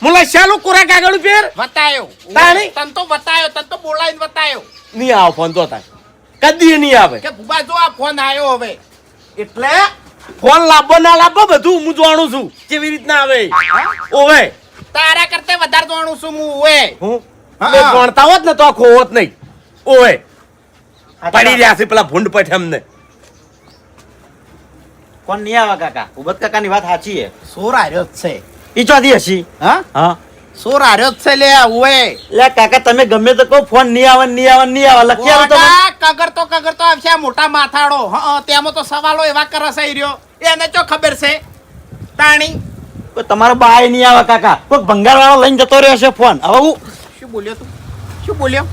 [SPEAKER 1] મુલશાલું કોરા કાગળ પેર
[SPEAKER 3] બતાયો
[SPEAKER 1] તાણી?
[SPEAKER 3] તન તો બતાયો તન તો બોલાવીને બતાયો
[SPEAKER 1] નહીં આવે ફોન તો તાર કદી નહીં આવે
[SPEAKER 3] કે ભૂબા જો આ ફોન આવ્યો હવે
[SPEAKER 1] એટલે ફોન લાવવો ના લાવવો બધું હું જાણું છું કેવી રીતના આવે ઓવે
[SPEAKER 3] તારા કરતે વધારે જોણું છું હું ઓય
[SPEAKER 1] હું
[SPEAKER 3] હા.
[SPEAKER 1] એ જાણતા હોત ને તો આ ખોવત નહીં ઓવે પડી રહ્યા છે પેલા ભૂંડ પઠ અમને
[SPEAKER 6] કોણ નહીં આવે કાકા ઉબત કાકાની વાત સાચી છે
[SPEAKER 3] સોર આર્યો જ છે
[SPEAKER 6] ઈ ચોથી હસી
[SPEAKER 3] હા
[SPEAKER 6] હા
[SPEAKER 3] સોર આર્યો જ છે લે ઓય
[SPEAKER 6] લે કાકા તમે ગમે તો કહો ફોન નહીં આવે લખી આલો તમે
[SPEAKER 3] કગરતો આવશે આ મોટા માથાડો હા તેમાં તો સવાલો એવા કરે છે ઈ રહ્યો એને ચો ખબર છે તાણી
[SPEAKER 6] કોઈ તમારો બાય નહીં આવે કાકા કોઈ ભંગાર વાળો લઈને જતો રહ્યો છે ફોન હવે હું
[SPEAKER 3] શું બોલ્યો તું શું બોલ્યો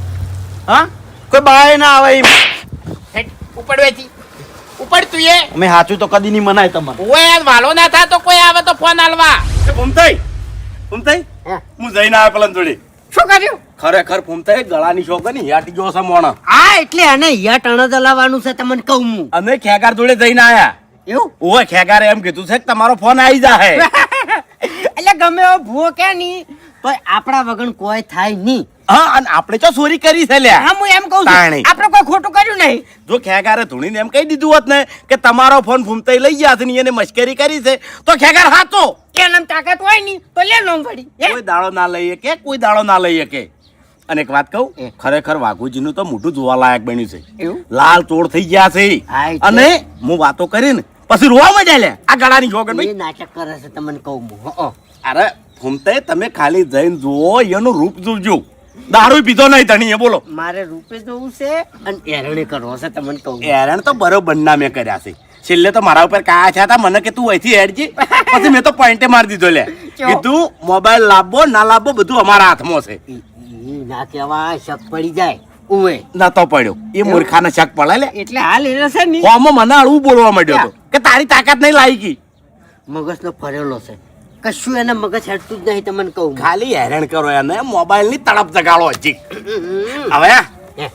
[SPEAKER 6] હા કોઈ બાય ના આવે એમ
[SPEAKER 3] હેટ ઉપડવેથી ઉપડ તું એ
[SPEAKER 6] અમે સાચું તો કદી નહીં મનાય તમને
[SPEAKER 3] ઓય વાલો ના થાય તો કોઈ આવે તો ફોન આલવા
[SPEAKER 1] ફૂમતાઈ હું જઈને આવ્યો પેલા જોડે
[SPEAKER 3] શું કર્યું
[SPEAKER 1] ખરેખર ફૂમતાઈ ગળાની શોખ ને યાટી ગયો છે મોણા
[SPEAKER 4] હા એટલે આને યા ટણ દલાવાનું છે તમને કહું હું
[SPEAKER 1] અમે ખેગાર જોડે જઈને આયા
[SPEAKER 4] એવું
[SPEAKER 1] ઓવે ખેગારે એમ કીધું છે કે તમારો ફોન આવી જાહે
[SPEAKER 4] એટલે ગમે એવો ભૂવો કે નહીં તો આપણા વગર કોઈ થાય નહીં
[SPEAKER 1] હા અને આપણે તો ચોરી કરી છે લ્યા
[SPEAKER 4] હા હું એમ કહું
[SPEAKER 1] તાણી.
[SPEAKER 4] છું આપણે કોઈ ખોટું કર્યું નહીં
[SPEAKER 1] જો ખેગારે ધૂણીને એમ કહી દીધું હોત ને કે તમારો ફોન ફૂમતાઈ લઈ ગયા છે ને એને મશ્કરી કરી છે તો ખેગાર હાચો
[SPEAKER 4] કે નામ તાકાત હોય નહીં તો લે નો વળી
[SPEAKER 1] કોઈ દાડો ના લઈએ કે કોઈ દાડો ના લઈએ કે અને એક વાત કહું ખરેખર વાઘુજીનું તો મોઢું જોવા લાયક બન્યું છે
[SPEAKER 4] એવું
[SPEAKER 1] લાલ ચોળ થઈ ગયા છે
[SPEAKER 4] હા, એટલે.
[SPEAKER 1] અને હું વાતો કરીને પછી રોવા માંડ્યા લ્યા આ ગળાની જોગન
[SPEAKER 4] એ
[SPEAKER 1] ભાઈ
[SPEAKER 4] નાટક કરે છે તમને કહું હું હો
[SPEAKER 1] અરે ફૂમતે તમે ખાલી જઈને જુઓ એનું રૂપ જોજો દારૂ પીધો નહીં ધણી બોલો
[SPEAKER 4] મારે રૂપે જોવું છે અને એરણે કરવો છે તમને કહું
[SPEAKER 1] હેરાન તો બરોબર ના મેં કર્યા છે છેલ્લે તો મારા ઉપર કાયા છે મને કે તું અહીંથી હેડજી પછી મેં તો પોઈન્ટે મારી દીધો લે કીધું મોબાઈલ લાવવો ના લાવવો બધું અમારા હાથમાં છે
[SPEAKER 4] ઈ ના કહેવાય શક પડી જાય ઉવે
[SPEAKER 1] નતો પડ્યો એ મૂર્ખાને શક પડે લે
[SPEAKER 4] એટલે હાલ એ છે ને
[SPEAKER 1] હોમો મને અળવું બોલવા માંડ્યો હતો કે તારી તાકાત નહીં લાયકી
[SPEAKER 4] મગજનો ફરેલો છે કશું એને મગજ હેડતું જ નહીં તમને કહું
[SPEAKER 1] ખાલી હેરાન કરો એને મોબાઈલ ની તડપ જગાડો હજી હવે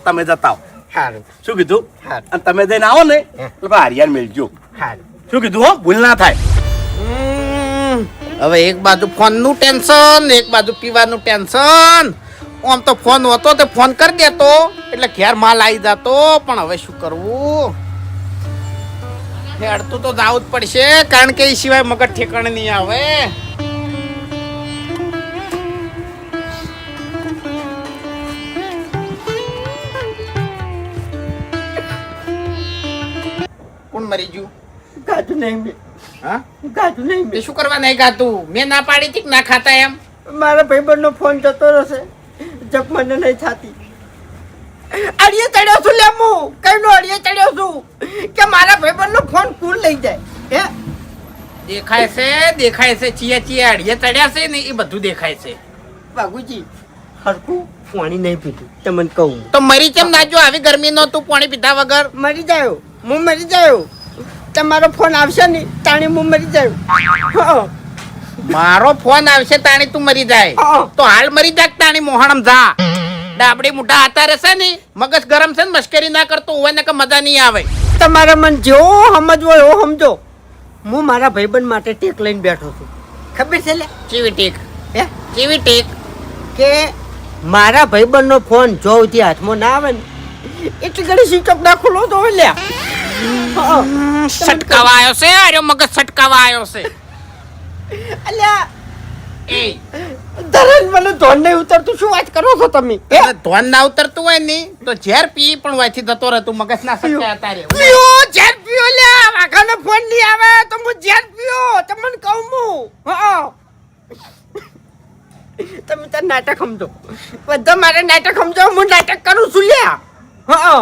[SPEAKER 1] તમે જતા આવો
[SPEAKER 4] સારું
[SPEAKER 1] શું કીધું
[SPEAKER 4] હા.
[SPEAKER 1] અને તમે જઈને આવો ને એટલે હારિયાન મેળજો
[SPEAKER 4] સારું
[SPEAKER 1] શું કીધું હો ભૂલ ના થાય
[SPEAKER 3] હવે એક બાજુ ફોનનું ટેન્શન એક બાજુ પીવાનું ટેન્શન આમ તો ફોન હોતો તે ફોન કરી દેતો એટલે ઘેર માલ આવી જતો પણ હવે શું કરવું હેડતું તો જાવું જ પડશે કારણ કે એ સિવાય મગજ ઠેકાણે નહીં આવે કોણ મરી ગયું
[SPEAKER 4] ગાતું નહીં મેં
[SPEAKER 3] હા
[SPEAKER 4] ગાતું નહીં
[SPEAKER 3] તે શું કરવા નહીં ગાતું મેં ના પાડી હતી કે ના ખાતા એમ
[SPEAKER 4] મારા ભાઈબંધનો ફોન જતો રહેશે જપ મને નહીં થતી અડિયે ચડ્યો છું લે હું કઈનો અડિયે ચડ્યો છું કે મારા ભાઈબંધનો ફોન કોણ લઈ જાય હે
[SPEAKER 3] દેખાય છે ચિયા ચિયા અડીએ ચડ્યા છે ને એ બધું દેખાય છે
[SPEAKER 4] બાબુજી હરકું પાણી નહીં પીધું તમને કહું
[SPEAKER 3] તો મરી કેમ ના જો આવી ગરમીનો તું પાણી પીધા વગર
[SPEAKER 4] મરી જાયો હું મરી જાયો તમારો ફોન આવશે ને તાણી હું મરી જાયો
[SPEAKER 3] મારો ફોન આવશે તાણી તું મરી જાય
[SPEAKER 4] હા.
[SPEAKER 3] તો હાલ મરી જા કે તાણી મોહણમ જા ડાબડી મોટા આતા રહેશે ને મગજ ગરમ છે ને મશ્કરી ના કરતો હોય ને કે મજા નહીં આવે
[SPEAKER 4] તમારા મન જેવો સમજવો એવો સમજો હું મારા ભાઈબંધ માટે ટેક લઈને બેઠો છું ખબર છે લે
[SPEAKER 3] ચીવી ટેક
[SPEAKER 4] હે
[SPEAKER 3] ચીવી ટેક
[SPEAKER 4] કે મારા ભાઈબંધનો ફોન જો સુધી હાથમાં ના આવે ને એટલી ઘડી સ્વિચ ઓફ ના ખુલ્લો તો હોય લ્યા
[SPEAKER 3] સટકાવા આવ્યો છે અરે મગજ સટકાવા આવ્યો છે
[SPEAKER 4] અલ્યા
[SPEAKER 3] એ
[SPEAKER 4] ધરન મને ધોન નહીં ઉતરતું શું વાત કરો છો તમે
[SPEAKER 3] તને ધોન ના ઉતરતું હોય ને તો ઝેર પી પણ વાયથી જતો રહેતું મગજ ના સટકાયા તારે
[SPEAKER 4] પીઓ ઝેર પીઓ લ્યા વાઘાનો ફોન નહીં આવે તો હું ઝેર પીઓ તમને કહું હું હા તમે તાર નાટક સમજો બધા મારે નાટક સમજો હું નાટક કરું છું લ્યા હા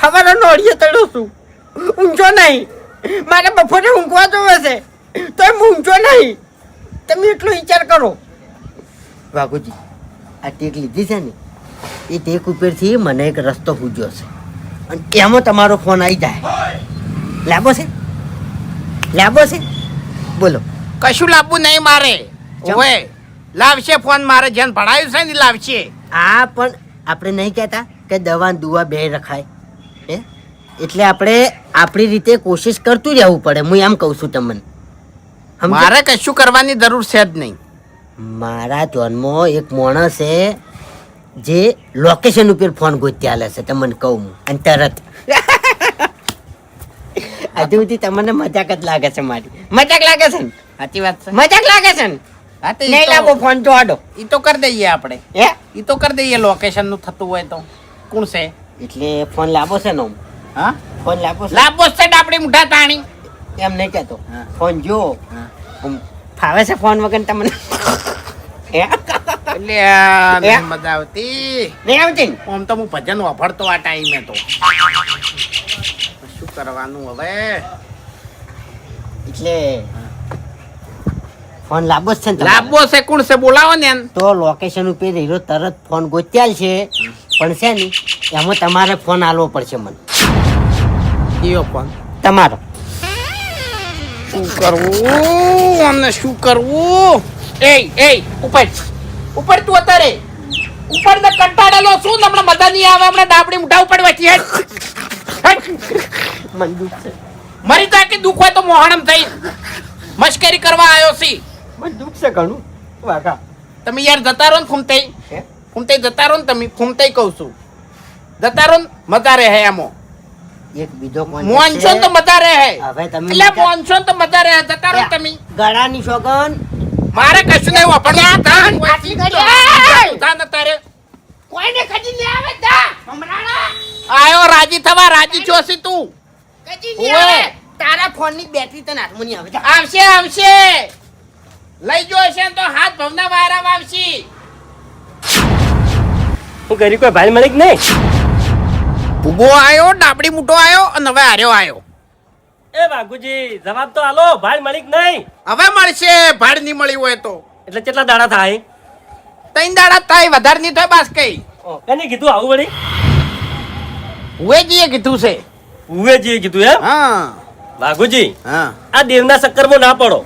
[SPEAKER 4] હવારનો અડીએ તળ્યો છું ઊંઘો નહીં મારે બપોરે ઊંઘવા જોવે છે તો હું ઊંઘો નહીં તમે એટલો વિચાર કરો વાઘુજી આ ટેક લીધી છે ને એ ટેક ઉપરથી મને એક રસ્તો પૂછ્યો છે અને એમાં તમારો ફોન આવી જાય લાંબો છે બોલો
[SPEAKER 3] કશું લાવવું નહીં મારે ઓય લાવશે ફોન મારે જેન ભણાયું છે ને લાવશે
[SPEAKER 4] આ પણ આપણે નહીં કહેતા કે દવા દુવા બે રખાય હે એટલે આપણે આપણી રીતે કોશિશ કરતું રહેવું પડે હું એમ કહું છું તમને સમજ્યા?
[SPEAKER 3] મારે કશું કરવાની જરૂર છે જ નહીં
[SPEAKER 4] મારા ધ્યાનમાં એક માણસ છે જે લોકેશન ઉપર ફોન ગોતી આલે છે તમને કહું હું અને તરત હજુ સુધી તમને મજાક જ લાગે છે મારી મજાક લાગે છે ને
[SPEAKER 3] સાચી વાત છે
[SPEAKER 4] મજાક લાગે છે ને
[SPEAKER 3] હા તો
[SPEAKER 4] નહીં લાવો ફોન તો આડો
[SPEAKER 3] ઈ તો કરી દઈએ આપણે
[SPEAKER 4] હે
[SPEAKER 3] ઈ તો કરી દઈએ લોકેશન નું થતું હોય તો કોણ છે
[SPEAKER 4] એટલે ફોન લાવો છે ને
[SPEAKER 3] હા
[SPEAKER 4] ફોન લાવો છે
[SPEAKER 3] લાભો છે ડાબડી મુઠા તાણી
[SPEAKER 4] એમ નહીં કહેતો
[SPEAKER 3] હા.
[SPEAKER 4] ફોન જો
[SPEAKER 3] હા.
[SPEAKER 4] આમ ફાવે છે ફોન વગર તમને હે?
[SPEAKER 3] એટલે આ નહીં મજા આવતી
[SPEAKER 4] નહીં આવતી ને?
[SPEAKER 3] આમ તો હું ભજન વાપરતો આ ટાઈમે તો શું કરવાનું હવે
[SPEAKER 4] એટલે ફોન લાવો જ છે ને તમારે?
[SPEAKER 3] લાભો છે કોણ છે બોલાવો ને એમ.
[SPEAKER 4] તો લોકેશન ઉપર હીરો તરત ફોન ગોત્યાલ છે પણ છે ને એમાં તમારે ફોન આલવો પડશે મને
[SPEAKER 3] ઈયો ફોન
[SPEAKER 4] તમારો
[SPEAKER 3] શું કરવું અમને શું કરવું એ ઉપર તું અત્યારે ઉપર ને કંટાળેલો શું ને હમણાં મજા નહીં આવે હમણાં ડાબડી મુઠા ઉપર વાંચી હેડ
[SPEAKER 4] મને દુઃખ છે
[SPEAKER 3] મરી જા કે દુઃખ હોય તો મોહણમ થઈ મશ્કરી કરવા આવ્યો છી
[SPEAKER 4] મને દુઃખ છે ઘણું વાઘા
[SPEAKER 3] તમે યાર જતા રહો ને
[SPEAKER 4] હે?
[SPEAKER 3] ફૂમતાઈ જતા રહો ને તમે ફૂમતાઈ કહું છું જતા રહો ને મજા રહે એમો
[SPEAKER 4] એક બીજો કોણ
[SPEAKER 3] મોનસો તો મજા રહે
[SPEAKER 4] હવે તમે
[SPEAKER 3] એટલે મોનસો તો મજા રહે જતા રહો ને તમે
[SPEAKER 4] ગળાની સોગન
[SPEAKER 3] મારે કશું નહીં વાપરવાનું તાન
[SPEAKER 4] આટલી ઘડી
[SPEAKER 3] તાન તારે
[SPEAKER 4] કોઈને ખજી લે આવે તા હમણાં
[SPEAKER 3] આયો રાજી થવા રાજી છો છી તું
[SPEAKER 4] કદી નહીં
[SPEAKER 3] ઓવે.
[SPEAKER 4] આવે. તારા ફોનની બેટરી તને હાથમાં નહીં આવે જા.
[SPEAKER 3] આવશે આવશે લઈ જો હશે ને તો હાથ ભવના વાયરામાં આવશે.
[SPEAKER 5] હું કરી કોઈ ભાઈ મળી કે નહીં
[SPEAKER 3] ઉભો આયો ડાબડી મૂઠો આયો અને હવે હાર્યો આયો.
[SPEAKER 5] એ વાઘુજી જવાબ તો આલો ભાઈ મળી કે નહીં
[SPEAKER 3] હવે મળશે ભાડ નહીં મળી હોય તો
[SPEAKER 5] એટલે કેટલા દાડા થાય
[SPEAKER 3] 3 દાડા થાય વધારે નહીં થાય બાસ કઈ
[SPEAKER 5] કને કીધું આવું વળી
[SPEAKER 3] ઉવેજીએ કીધું છે.
[SPEAKER 5] ઉવેજીએ કીધું એમ
[SPEAKER 3] હા
[SPEAKER 5] વાઘુજી
[SPEAKER 3] હા
[SPEAKER 5] આ દેવના ચક્કરમાં ના પડો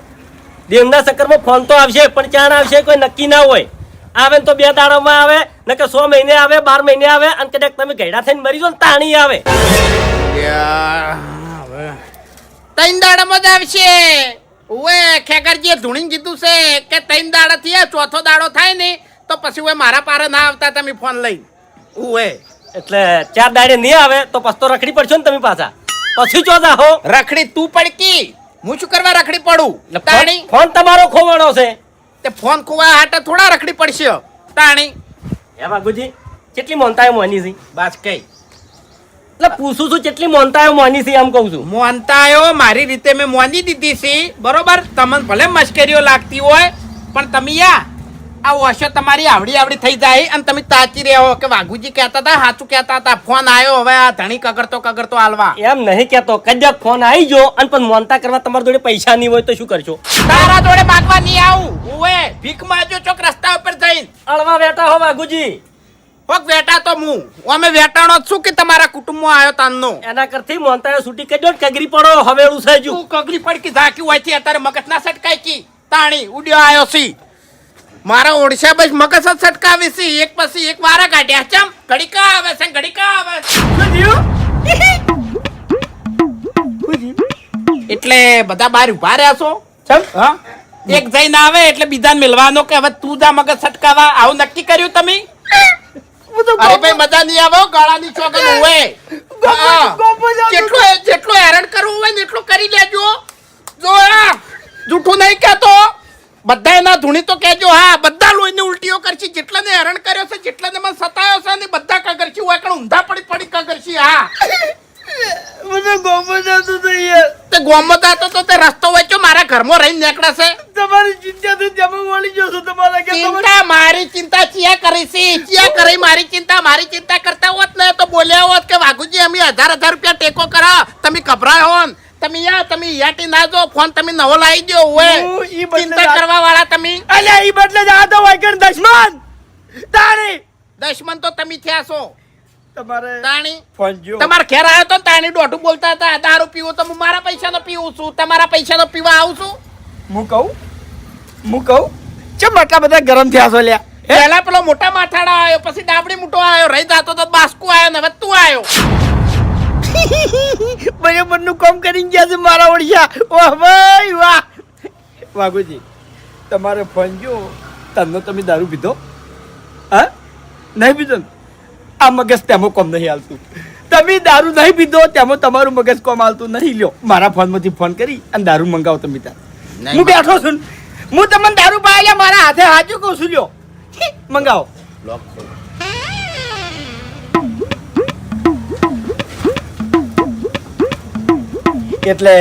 [SPEAKER 5] દેવના ચક્કરમાં ફોન તો આવશે પણ ચાણ આવશે કોઈ નક્કી ના હોય આવે ને તો 2 દાડામાં આવે ને કે 100 મહિને આવે 12 મહિને આવે અને કદાચ તમે ગયડા થઈને મરી જો ને તાણી આવે
[SPEAKER 3] હવે 3 દાડામાં જ આવશે. ઉવે ખેકરજીએ ધૂણીને કીધું છે કે 3 દાડા થયા ચોથો દાડો થાય ને તો પછી ઉવે મારા પારે ના આવતા તમે ફોન લઈ ઉવે
[SPEAKER 5] એટલે 4 દાડે નહીં આવે તો પછી તો રખડી પડશો ને તમે પાછા પછી ચોથા હો
[SPEAKER 3] રખડી તું પડકી હું શું કરવા રખડી પડું તાણી
[SPEAKER 5] ફોન તમારો ખોવાણો છે
[SPEAKER 3] તે ફોન ખોવા હાટે થોડા રખડી પડશે તાણી
[SPEAKER 5] હે વાઘુજી કેટલી મોનતાયો મોની છે
[SPEAKER 3] બસ કઈ
[SPEAKER 5] એટલે પૂછું છું કેટલી મોનતાયો મોની છે એમ કહું છું
[SPEAKER 3] મોનતા આવ્યો મારી રીતે મેં મોની દીધી છે બરોબર તમને ભલે મશ્કરીઓ લાગતી હોય પણ તમે આ ઓશો તમારી આવડી થઈ જાય અને તમે તાચી રહ્યો કે વાઘુજી કહેતા હતા સાચું કહેતા હતા ફોન આવ્યો હવે આ ધણી કગરતો હાલવા
[SPEAKER 5] એમ નહીં કેતો કદાચ ફોન આવી ગયો અને પણ મોનતા કરવા તમારા જોડે પૈસા નહીં હોય તો શું કરશો
[SPEAKER 3] તારા જોડે માગવા નહીં આવું ઓએ ભીખ માજો ચોક રસ્તા ઉપર જઈને
[SPEAKER 5] અળવા બેઠા હો વાઘુજી
[SPEAKER 3] કોક વેટા તો હું અમે વેટાણો જ છું કે તમારા કુટુંબમાં આવ્યો તાનનો
[SPEAKER 5] એના કરતી મોનતાયો છૂટી કજો કગરી પડો હવેળું છે જો
[SPEAKER 3] તું કગરી પડકી ઝાક્યું હોય છે અત્યારે મગજ ના સટકાય કી તાણી ઉડ્યો આવ્યો છે મારા ઓડિશા બસ મગજ જ સટકાવી છે એક પછી એક વારા કાઢ્યા ચમ ઘડીકા આવે છે ઘડીકા આવે એટલે બધા બહાર ઉભા રહ્યા છો ચમ હા એક જઈને આવે એટલે બીજાને મિલવાનો કે હવે તું જા મગજ સટકાવા આવું નક્કી કર્યું તમે અરે ભાઈ મજા નહીં આવે ગાળાની ચોકન હોય જેટલો હેરાન કરવું હોય ને એટલું કરી લેજો જો જૂઠું નહીં કહેતો બધા ના ધૂણી તો કહેજો હા બધા લોહીને ઉલટીઓ કરશી જેટલાને હેરાન કર્યો છે જેટલાને મને સતાયો છે ને બધા કગરશી હોય કણ ઊંધા પડી કગરશી હા તે ગોમમાં જાતો તો તે રસ્તો વચ્ચે મારા ઘરમાં રહીને નીકળે છે
[SPEAKER 6] તમારી ચિંતાથી તમે મળી જશો તમારા કે
[SPEAKER 3] ચિંતા મારી ચિંતા ચિયા કરી છે ચિયા કરી મારી ચિંતા કરતા હોત ને તો બોલ્યા હોત કે વાઘુજી અમે 1000 રૂપિયા ટેકો કરા તમે ગભરાયો હો તમે યાટી ના જો ફોન તમે નવો લાવી દો હોય ચિંતા કરવા વાળા તમે
[SPEAKER 6] અલ્યા ઈ બદલે જ આ તો વાયકણ દશમન તારી
[SPEAKER 3] દશમન તો તમે થયા છો
[SPEAKER 6] તમારે
[SPEAKER 3] તાણી
[SPEAKER 6] ફોન જો
[SPEAKER 3] તમાર ઘેર આવ્યો તો તાણી દોઢું બોલતા હતા દારૂ પીવો તો હું મારા પૈસાનો પીવું છું તમારા પૈસાનો પીવા આવું છું
[SPEAKER 6] હું કહું ચમ આટલા બધા ગરમ થયા છો લ્યા
[SPEAKER 3] પહેલા પેલો મોટા માથાડા આવ્યો પછી ડાબડી મોટો આવ્યો રહી જાતો તો બાસ્કુ આવ્યો ને હવે તું આવ્યો
[SPEAKER 6] બરાબર નું કામ કરીને ગયા છે મારા ઓડિયા વાહ ભાઈ વાહ વાઘુજી તમારે ફોન જો તમને તમે દારૂ પીધો હા નહીં પીધો ને આ મગજ તેમાં કોમ નહીં હાલતું તમે દારૂ નહીં પીધો તેમાં તમારું મગજ કોમ હાલતું નહીં લ્યો મારા ફોનમાંથી ફોન કરી અને દારૂ મંગાવો તમે તાર હું બેઠો છું હું તમને દારૂ પાડ્યા મારા હાથે હાજુ કહું છું લ્યો મંગાવો એટલે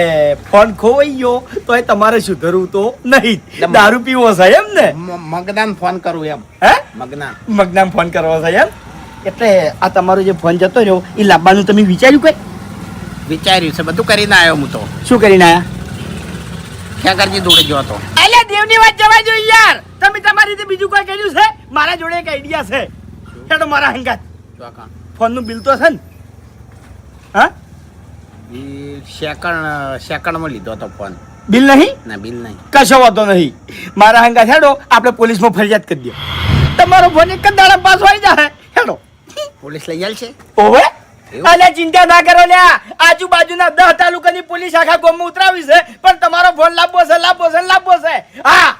[SPEAKER 6] ફોન ખોવાઈ ગયો તો એ તમારે સુધરવું તો નહીં દારૂ પીવો છે એમ ને
[SPEAKER 3] મગનાન ફોન કરું એમ
[SPEAKER 6] હે
[SPEAKER 3] મગનાન
[SPEAKER 6] ફોન કરવો છે એમ એટલે આ તમારો જે ફોન જતો રહ્યો એ લાવવાનું તમે વિચાર્યું કઈ
[SPEAKER 3] વિચાર્યું છે બધું કરીને આવ્યો હું તો
[SPEAKER 6] શું કરીને આયા
[SPEAKER 3] ખેકરજી જોડે ગયો હતો
[SPEAKER 6] અલે દેવની વાત જવા જો યાર તમે તમારી રીતે બીજું કોઈ કર્યું છે મારા જોડે એક આઈડિયા છે હેડો મારા હંગાત ફોન નું બિલ તો છે ને હા
[SPEAKER 3] સેકન્ડમાં લીધો હતો ફોન
[SPEAKER 6] બિલ નહીં
[SPEAKER 3] ના બિલ નહીં
[SPEAKER 6] કશો વાંધો નહીં મારા હંગાત હેડો આપણે પોલીસમાં ફરિયાદ કરી દો તમારો ફોન એક જ દાડા પાસ આવી જાય હેડો
[SPEAKER 3] પોલીસ લઈ જાય છે
[SPEAKER 6] ઓવે અલે ચિંતા ના કરો લ્યા આજુબાજુના 10 તાલુકાની પોલીસ આખા ગામમાં ઉતરાવી છે પણ તમારો ફોન લાવવો છે હા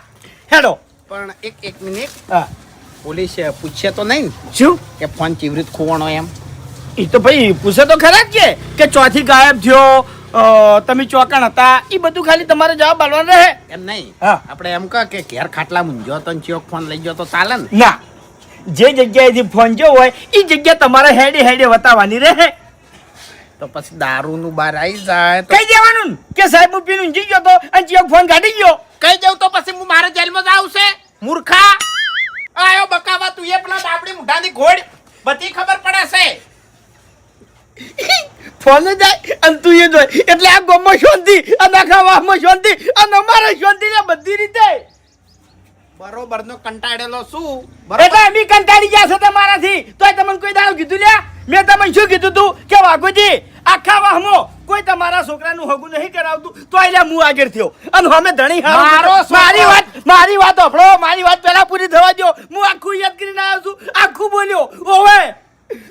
[SPEAKER 6] હેડો
[SPEAKER 3] પણ એક મિનિટ
[SPEAKER 6] હા
[SPEAKER 3] પોલીસ પૂછે તો નહીં
[SPEAKER 6] શું
[SPEAKER 3] કે ફોન ચીવી રીતે ખોવાનો એમ
[SPEAKER 6] એ તો ભાઈ પૂછે તો ખરા જ છે કે ચોથી ગાયબ થયો તમે ચોકણ હતા એ બધું ખાલી તમારે જવાબ આલવાનો રહે
[SPEAKER 3] એમ નહીં
[SPEAKER 6] હા.
[SPEAKER 3] આપણે એમ કહે કે ઘેર ખાટલા મૂંઝ્યો તો ચોક ફોન લઈ ગયો તો ચાલે ને
[SPEAKER 6] ના જે જગ્યાએથી ફોન જો હોય એ જગ્યા તમારે હેડે બતાવવાની રહે
[SPEAKER 3] તો તો પછી દારૂનું બાર આવી જાય તો
[SPEAKER 6] કઈ દેવાનું ને કે સાહેબ હું પીને ઊંઘી ગયો તો અને ચિયો ફોન કાઢી ગયો.
[SPEAKER 3] કઈ દઉં તો પછી હું મારા જેલમાં જ આવશે મૂર્ખા. આયો બકાવા તું એ પેલા આપણી મુઢાની ઘોડ બધી ખબર પડે છે.
[SPEAKER 6] ફોન જ જાય અને તું એ જોય એટલે આ ગામમાં શાંતિ અને આખા વાહમાં શાંતિ અને અમારે શાંતિ ને બધી રીતે.
[SPEAKER 3] બરોબર નો કંટાળેલો શું
[SPEAKER 6] એટલે અમે કંટાળી ગયા છે તમારાથી તોય તમને કોઈ દાવ કીધું લ્યા. મેં તમને શું કીધું તું કે વાઘુજી આખા વાહમાં કોઈ તમારા છોકરાનું હગું નહીં કરાવતું તો એટલે હું આગળ થયો અને અમે ધણી મારી વાત સાંભળો. મારી વાત પહેલા પૂરી થવા દો. હું આખું યાદ કરીને આવ્યો છું. આખું બોલ્યો ઓવે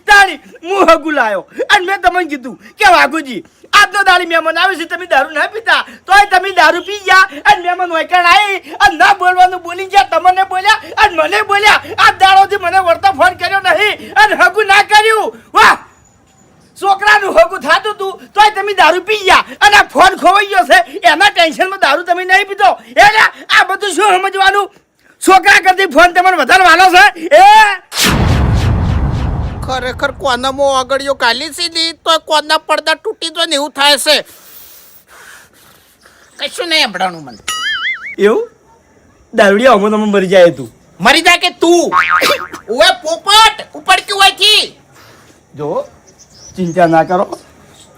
[SPEAKER 6] તારી હું હગું લાયો અને મેં તમને કીધું કે વાઘુજી આજનો દાડી મહેમાન આવે છે તમે દારૂ ના પીતા તોય તમે દારૂ પી ગયા અને મહેમાન વૈકણ આવી અને ના બોલવાનું બોલી ગયા. તમને બોલ્યા અને મને બોલ્યા. આ દાડોથી મને વળતો ફોન કર્યો નહીં અને હગું ના કર્યું. વાહ છોકરાનું હગું થતું તું તોય તમે દારૂ પી ગયા અને આ ફોન ખોવાઈ ગયો છે એના ટેન્શનમાં દારૂ તમે નહીં પીતો. એટલે આ બધું શું સમજવાનું? છોકરા કરતી ફોન તમને વધારે વાલો છે એ
[SPEAKER 3] ખરેખર કોનામાં આગળીઓ કાલી સીધી તો કોના પડદા તૂટી જાય ને એવું થાય છે. કશું નહીં અભડાણું મને.
[SPEAKER 6] એવું દારૂડિયા અમો તમે મરી જાય તું
[SPEAKER 3] મરી જાય કે તું ઓએ પોપટ ઉપડ કે ઓયથી
[SPEAKER 6] જો ચિંતા ના કરો.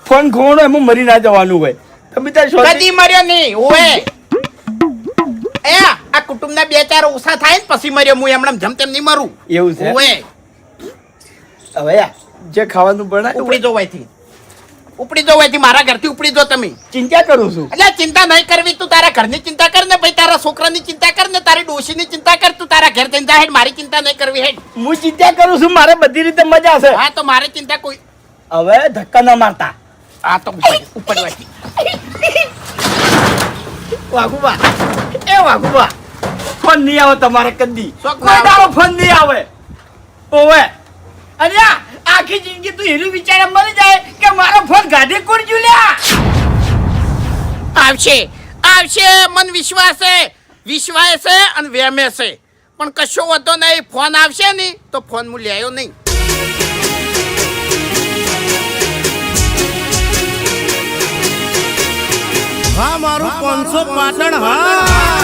[SPEAKER 6] ફોન ખોવાનો એમાં મરી ના જવાનું હોય. તમે ત્યાં શાંતિ-
[SPEAKER 3] કદી મર્યો નહીં ઓએ. એ આ કુટુંબના 2-4 ઓછા થાય ને પછી મર્યો. હું એમણે જેમ તેમ નહીં મરું.
[SPEAKER 6] એવું છે
[SPEAKER 3] ઓએ
[SPEAKER 6] હવે આ જે ખાવાનું બનાય
[SPEAKER 3] ઉપડી જો ઓયથી. ઉપડી જો ઓયથી મારા ઘરથી ઉપડી જો તમે.
[SPEAKER 6] ચિંતા કરું છું.
[SPEAKER 3] એટલે ચિંતા નહીં કરવી. તું તારા ઘરની ચિંતા કર ને ભાઈ. તારા છોકરાની ચિંતા કર ને તારી ડોશીની ચિંતા કર. તું તારા ઘર જઈને જા હેડ. મારી ચિંતા નહીં કરવી હેડ.
[SPEAKER 6] હું ચિંતા કરું છું. મારે બધી રીતે મજા છે.
[SPEAKER 3] હા તો મારી ચિંતા કોઈ
[SPEAKER 6] હવે ધક્કા ના મારતા.
[SPEAKER 3] આ તો ઉપર વાંચી.
[SPEAKER 6] વાઘુબા એ વાઘુબા ફોન નહીં આવે તમારે કદી.
[SPEAKER 3] શોખ
[SPEAKER 6] કોઈ
[SPEAKER 3] ના આવે.
[SPEAKER 6] દાડો ફોન નહીં આવે. ઓવે અને આ આખી જિંદગી તું હીરું વિચારે મરી જાય કે મારો ફોન ગાડી કોણ લ્યા.
[SPEAKER 3] આવશે આવશે. મન વિશ્વાસ છે. વિશ્વાસ છે અને વેમે છે. પણ કશો વધો નહીં. ફોન આવશે નહીં તો ફોન હું લ્યાયો નહીં.
[SPEAKER 1] હા મારું 500 પાટણ હા.